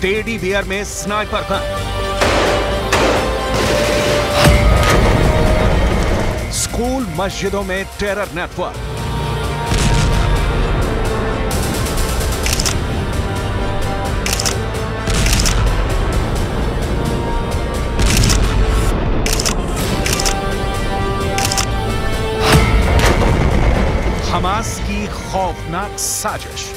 Teddy bear में sniper gun, school मस्जिदों में टेरर नेटवर्क, हमास की खौफनाक साजिश।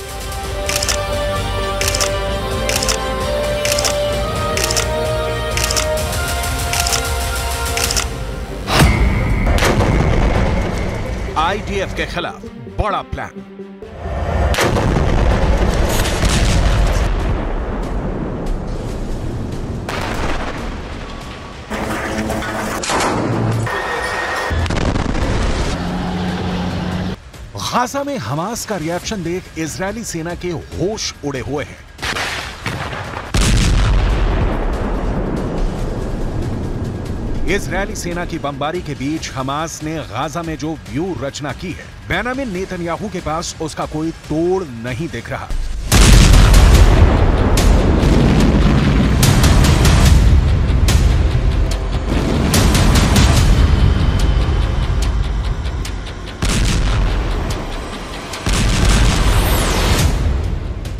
आईडीएफ के खिलाफ बड़ा प्लान। गाजा में हमास का रिएक्शन देख इजरायली सेना के होश उड़े हुए हैं। इजरायली सेना की बमबारी के बीच हमास ने गाजा में जो व्यू रचना की है, बेंजामिन नेतन्याहू के पास उसका कोई तोड़ नहीं दिख रहा।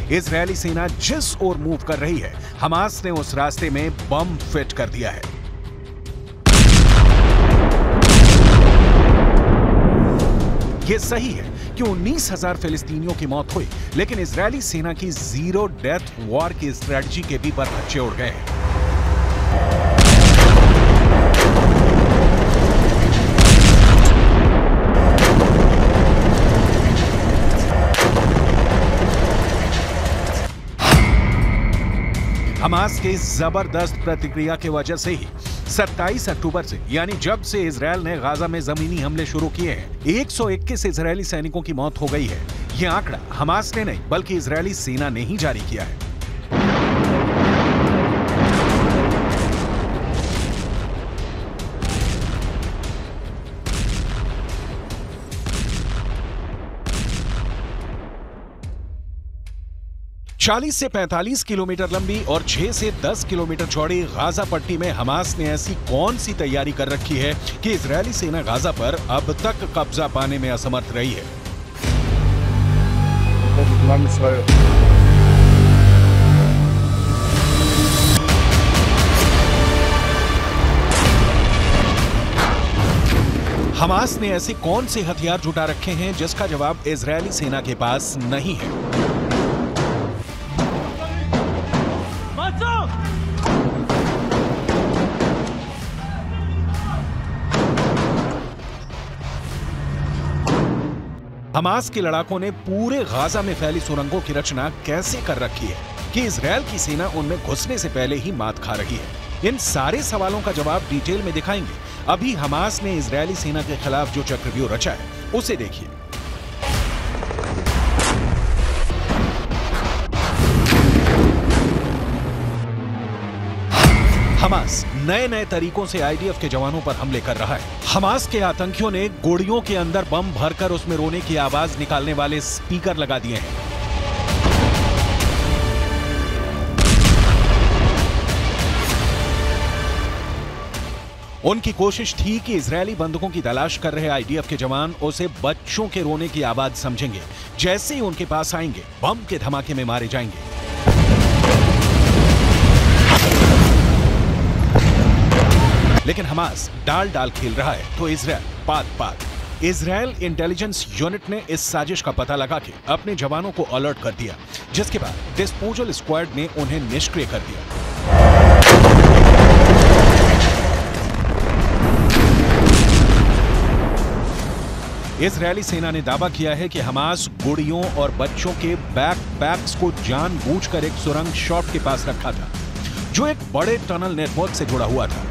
इजरायली सेना जिस ओर मूव कर रही है, हमास ने उस रास्ते में बम फिट कर दिया है। यह सही है कि 19,000 फिलिस्तीनियों की मौत हुई, लेकिन इजरायली सेना की जीरो डेथ वॉर की स्ट्रेटजी के भी परखच्चे उड़ गए हैं। हमास के जबरदस्त प्रतिक्रिया की वजह से ही 27 अक्टूबर से, यानी जब से इजरायल ने गाजा में जमीनी हमले शुरू किए हैं, 121 इजरायली सैनिकों की मौत हो गई है। यह आंकड़ा हमास ने नहीं बल्कि इजरायली सेना ने ही जारी किया है। चालीस से 45 किलोमीटर लंबी और 6 से 10 किलोमीटर चौड़ी गाजा पट्टी में हमास ने ऐसी कौन सी तैयारी कर रखी है कि इजरायली सेना गाजा पर अब तक कब्जा पाने में असमर्थ रही है। हमास ने ऐसे कौन से हथियार जुटा रखे हैं जिसका जवाब इजरायली सेना के पास नहीं है। हमास के लड़ाकों ने पूरे गाजा में फैली सुरंगों की रचना कैसे कर रखी है कि इजरायल की सेना उनमें घुसने से पहले ही मात खा रही है। इन सारे सवालों का जवाब डिटेल में दिखाएंगे। अभी हमास ने इजरायली सेना के खिलाफ जो चक्रव्यूह रचा है, उसे देखिए। हमास नए नए तरीकों से आईडीएफ के जवानों पर हमले कर रहा है। हमास के आतंकियों ने गोलियों के अंदर बम भरकर उसमें रोने की आवाज निकालने वाले स्पीकर लगा दिए हैं। उनकी कोशिश थी कि इजरायली बंदूकों की तलाश कर रहे आईडीएफ के जवान उसे बच्चों के रोने की आवाज समझेंगे। जैसे ही उनके पास आएंगे, बम के धमाके में मारे जाएंगे। लेकिन हमास डाल डाल खेल रहा है तो इजरायल पात पात। इजरायल इंटेलिजेंस यूनिट ने इस साजिश का पता लगा के अपने जवानों को अलर्ट कर दिया, जिसके बाद डिस्पोजल स्क्वाड ने उन्हें निष्क्रिय कर दिया। इजरायली सेना ने दावा किया है कि हमास गुड़ियों और बच्चों के बैकपैक्स को जानबूझकर एक सुरंग शॉट के पास रखा था, जो एक बड़े टनल नेटवर्क से जुड़ा हुआ था।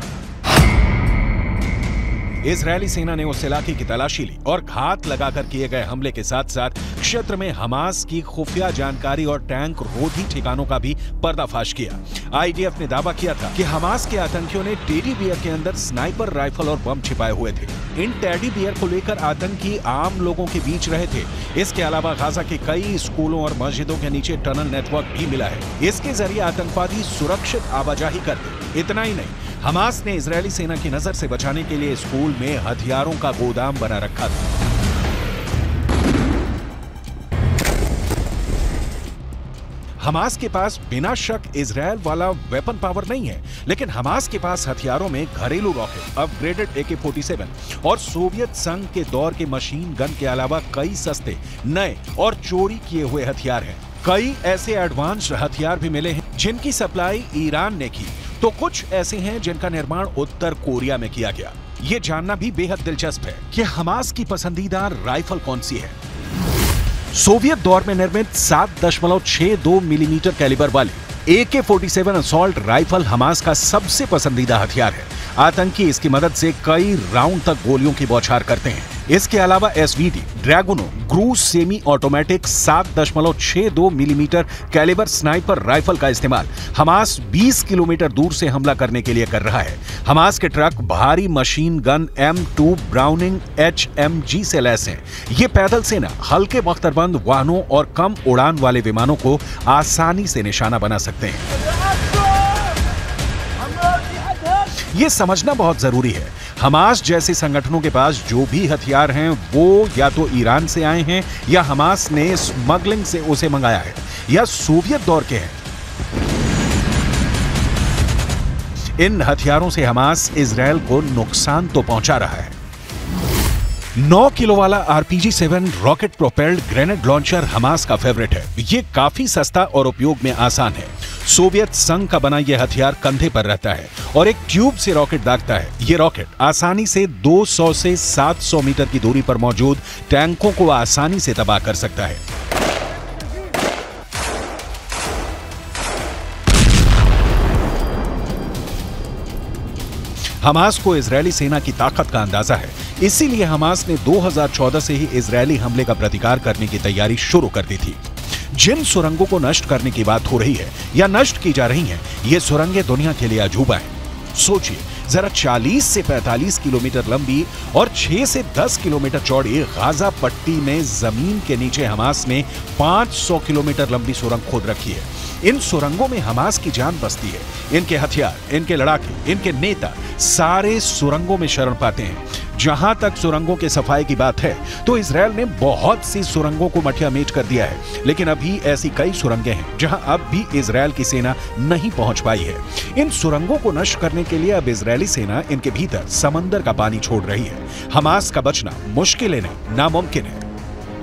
इजरायली सेना ने उस इलाके की तलाशी ली और घात लगाकर किए गए हमले के साथ साथ क्षेत्र में हमास की खुफिया जानकारी और टैंक रोधी ठिकानों का भी पर्दाफाश किया। आईडीएफ ने दावा किया था कि हमास के आतंकियों ने टेडी बियर के अंदर स्नाइपर राइफल और बम छिपाए हुए थे। इन टेडी बियर को लेकर आतंकी आम लोगों के बीच रहे थे। इसके अलावा गाजा के कई स्कूलों और मस्जिदों के नीचे टनल नेटवर्क भी मिला है। इसके जरिए आतंकवादी सुरक्षित आवाजाही करते। इतना ही नहीं, हमास ने इजरायली सेना की नजर से बचाने के लिए स्कूल में हथियारों का गोदाम बना रखा था। हमास के पास बिना शक इजरायल वाला वेपन पावर नहीं है, लेकिन हमास के पास हथियारों में घरेलू रॉकेट, अपग्रेडेड AK-47 और सोवियत संघ के दौर के मशीन गन के अलावा कई सस्ते, नए और चोरी किए हुए हथियार हैं। कई ऐसे एडवांस्ड हथियार भी मिले हैं जिनकी सप्लाई ईरान ने की, तो कुछ ऐसे हैं जिनका निर्माण उत्तर कोरिया में किया गया। ये जानना भी बेहद दिलचस्प है कि हमास की पसंदीदा राइफल कौन सी है। सोवियत दौर में निर्मित 7.62 मिलीमीटर कैलिबर वाली AK-47 असॉल्ट राइफल हमास का सबसे पसंदीदा हथियार है। आतंकी इसकी मदद से कई राउंड तक गोलियों की बौछार करते हैं। इसके अलावा SVD, ड्रैगुनो, क्रूज semi automatic 7.62 millimetre calibre sniper rifle का इस्तेमाल हमास 20 किलोमीटर दूर से हमला करने के लिए कर रहा है। हमास के ट्रक भारी machine gun M2 browning HMG से लैस हैं। ये पैदल सेना हल्के बख्तरबंद वाहनों और कम उड़ान वाले विमानों को आसानी से निशाना बना सकते हैं। ये समझना बहुत जरूरी है, हमास जैसे संगठनों के पास जो भी हथियार हैं वो या तो ईरान से आए हैं या हमास ने स्मगलिंग से उसे मंगाया है या सोवियत दौर के हैं। इन हथियारों से हमास इजरायल को नुकसान तो पहुंचा रहा है। 9 किलो वाला RPG-7 rocket propelled grenade launcher Hamas का फेवरेट है। ये काफी सस्ता और उपयोग में आसान है। सोवियत संघ का बना यह हथियार कंधे पर रहता है और एक ट्यूब से रॉकेट दागता है। ये रॉकेट आसानी से 200 से 700 मीटर की दूरी पर मौजूद टैंकों को आसानी से तबाह कर सकता है। हमास को इजरायली सेना की ताकत का अंदाजा है, इसीलिए हमास ने 2014 से ही इजरायली हमले का प्रतिकार करने की तैयारी शुरू कर दी थी। जिन सुरंगों को नष्ट करने की बात हो रही है या नष्ट की जा रही हैं, ये सुरंगें दुनिया के लिए अजूबा हैं। सोचिए जरा, 40 से 45 किलोमीटर लंबी और 6 से 10 किलोमीटर चौड़ी गाजा पट्टी में जमीन के नीचे हमास ने 500 किलोमीटर लंबी सुरंग खोद रखी है। इन सुरंगों में हमास की जान बसती है। इनके हथियार, इनके लड़ाके, इनके नेता सारे सुरंगों में शरण पाते हैं। जहां तक सुरंगों के सफाई की बात है तो इजरायल ने बहुत सी सुरंगों को मटिया मेट कर दिया है, लेकिन अभी ऐसी कई सुरंगें हैं जहां अब भी इजरायल की सेना नहीं पहुंच पाई है। इन सुरंगों को नष्ट करने के लिए अब इजरायली सेना इनके भीतर समंदर का पानी छोड़ रही है। हमास का बचना मुश्किल नहीं, नामुमकिन है।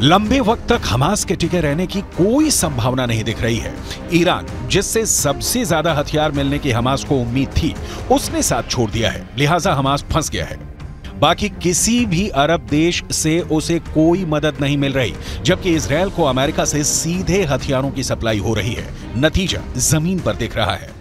लंबे वक्त तक हमास के टिके रहने की कोई संभावना नहीं दिख रही है। ईरान, जिससे सबसे ज्यादा हथियार मिलने की हमास को उम्मीद थी, उसने साथ छोड़ दिया है, लिहाजा हमास फंस गया है। बाकी किसी भी अरब देश से उसे कोई मदद नहीं मिल रही, जबकि इजरायल को अमेरिका से सीधे हथियारों की सप्लाई हो रही है। नतीजा जमीन पर दिख रहा है।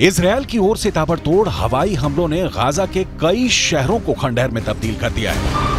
इजरायल की ओर से ताबड़तोड़ हवाई हमलों ने गाजा के कई शहरों को खंडहर में तब्दील कर दिया है।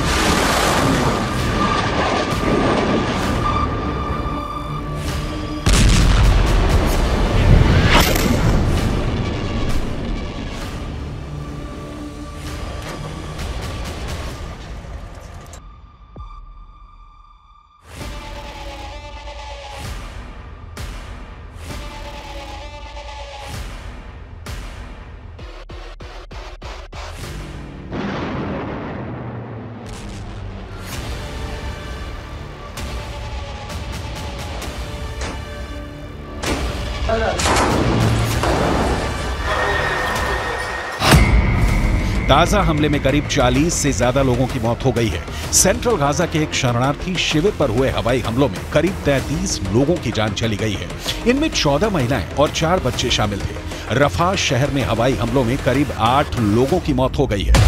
ताजा हमले में करीब 40 से ज्यादा लोगों की मौत हो गई है। सेंट्रल गाजा के एक शरणार्थी शिविर पर हुए हवाई हमलों में करीब 33 लोगों की जान चली गई है। इनमें 14 महिलाएं और 4 बच्चे शामिल थे। रफा शहर में हवाई हमलों में करीब 8 लोगों की मौत हो गई है।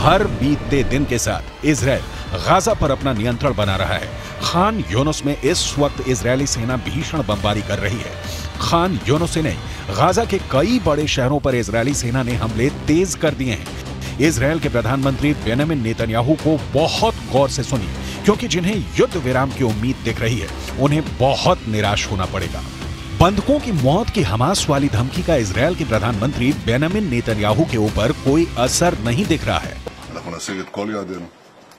हर बीतते दिन के साथ इजराइल गाजा पर अपना नियंत्रण बना रहा है। खान यूनुस में इस वक्त इजरायली सेना भीषण बमबारी कर रही है। खान यूनुस ने गाजा के कई बड़े शहरों पर इजरायली सेना ने हमले तेज कर दिए हैं। इजरायल के प्रधानमंत्री बेंजामिन नेतन्याहू को बहुत गौर से सुनिए, क्योंकि जिन्हें युद्ध विराम की उम्मीद दिख रही है उन्हें बहुत निराश होना पड़ेगा। बंधकों की मौत की हमास वाली धमकी का इजरायल के प्रधानमंत्री बेंजामिन नेतन्याहू के ऊपर कोई असर नहीं दिख रहा है। אנחנו נשיג את כל יעדינו,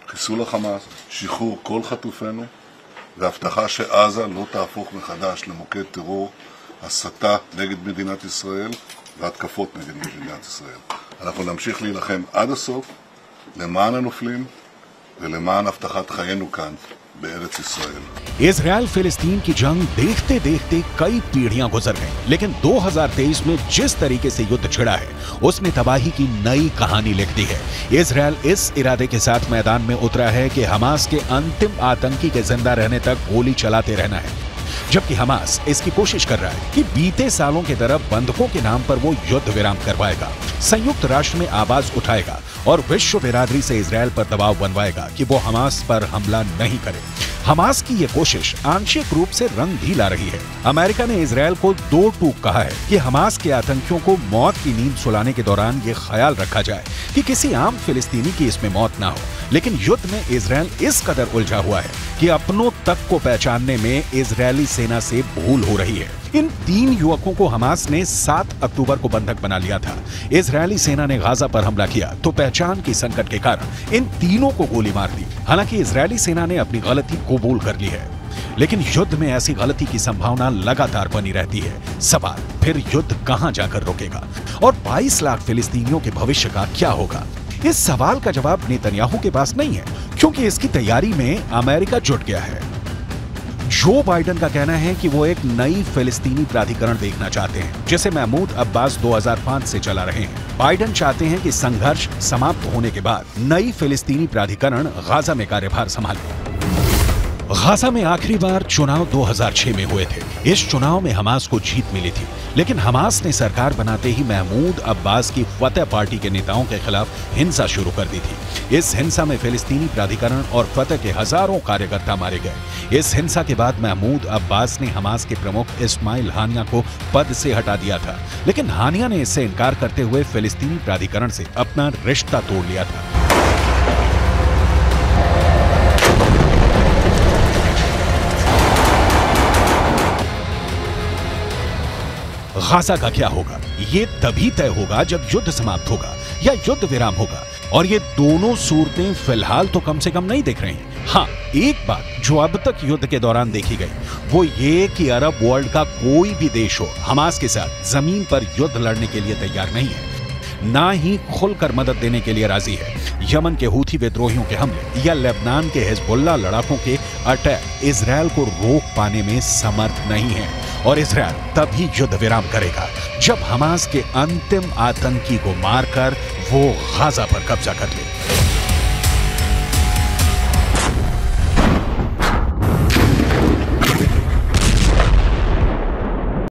חיסול החמאס, שחרור כל חטופינו, והבטחה שעזה לא תהפוך מחדש למוקד טרור, הסתה נגד מדינת ישראל והתקפות נגד מדינת ישראל. אנחנו נמשיך להילחם עד הסוף למען הנופלים ולמען הבטחת חיינו כאן בארץ ישראל. इजरायल फिलिस्तीन की जंग देखते देखते कई पीढ़ियां गुजर गईं, लेकिन 2023 में जिस तरीके से युद्ध छिड़ा है उसने तबाही की नई कहानी लिख दी है। इजरायल इस इरादे के साथ मैदान में उतरा है कि हमास के अंतिम आतंकी के जिंदा रहने तक गोली चलाते रहना है, जबकि हमास इसकी कोशिश कर रहा है कि बीते सालों की तरह बंधकों के नाम पर वो युद्ध विराम करवाएगा, संयुक्त राष्ट्र में आवाज उठाएगा और विश्व बिरादरी से इजरायल पर दबाव बनवाएगा कि वो हमास पर हमला नहीं करे। हमास की ये कोशिश आंशिक रूप से रंग भी ला रही है। अमेरिका ने इजरायल को 2 टूक कहा है कि हमास के आतंकियों को मौत की नींद सुलाने के दौरान ये ख्याल रखा जाए कि किसी आम फिलिस्तीनी की इसमें मौत ना हो। लेकिन युद्ध में इजरायल इस कदर उलझा हुआ है कि अपनों तक को पहचानने में इजरायली सेना से भूल हो रही है। इन 3 युवकों को हमास ने 7 अक्टूबर को बंधक बना लिया था। इजरायली सेना ने गाजा पर हमला किया तो पहचान की संकट के कारण इन तीनों को गोली मार दी। हालांकि इजरायली सेना ने अपनी गलती कबूल कर ली है, लेकिन युद्ध में ऐसी गलती की संभावना लगातार बनी रहती है। सवाल फिर युद्ध कहां जाकर रुकेगा और 22 लाख फिलिस्तीनियों के भविष्य का क्या होगा? इस सवाल का जवाब नेतन्याहू के पास नहीं है, क्योंकि इसकी तैयारी में अमेरिका जुट गया है। जो बाइडेन का कहना है कि वो एक नई फिलिस्तीनी प्राधिकरण देखना चाहते हैं, जिसे महमूद अब्बास 2005 से चला रहे हैं। बाइडेन चाहते हैं कि संघर्ष समाप्त होने के बाद नई फिलिस्तीनी प्राधिकरण गाजा में कार्यभार संभाले। गाजा में आखिरी बार चुनाव 2006 में हुए थे। इस चुनाव में हमास को जीत मिली थी, लेकिन हमास ने सरकार बनाते ही महमूद अब्बास की फतह पार्टी के नेताओं के खिलाफ हिंसा शुरू कर दी थी। इस हिंसा में फिलिस्तीनी प्राधिकरण और फतह के हजारों कार्यकर्ता मारे गए। इस हिंसा के बाद महमूद अब्बास ने हमास के प्रमुख इस्माइल हानिया को पद से हटा दिया था, लेकिन हानिया ने इससे इनकार करते हुए फिलिस्तीनी प्राधिकरण से अपना रिश्ता तोड़ लिया था। गाजा का क्या होगा? ये तभी तय होगा जब युद्ध समाप्त होगा या युद्ध विराम होगा, और ये दोनों सूरतें फिलहाल तो कम से कम नहीं दिख रही हैं। हाँ, एक बात जो अब तक युद्ध के दौरान देखी गई वो ये कि अरब वर्ल्ड का कोई भी देश हो हमास के साथ जमीन पर युद्ध लड़ने के लिए तैयार नहीं है, ना ही खुलकर मदद देने के लिए राजी है। यमन के हूथी विद्रोहियों के हमले या लेबनान के हिजबुल्लाह लड़ाकों के अटैक इजरायल को रोक पाने में समर्थ नहीं है, और इजरायल तभी युद्ध विराम करेगा जब हमास के अंतिम आतंकी को मारकर वो गाजा पर कब्जा कर ले।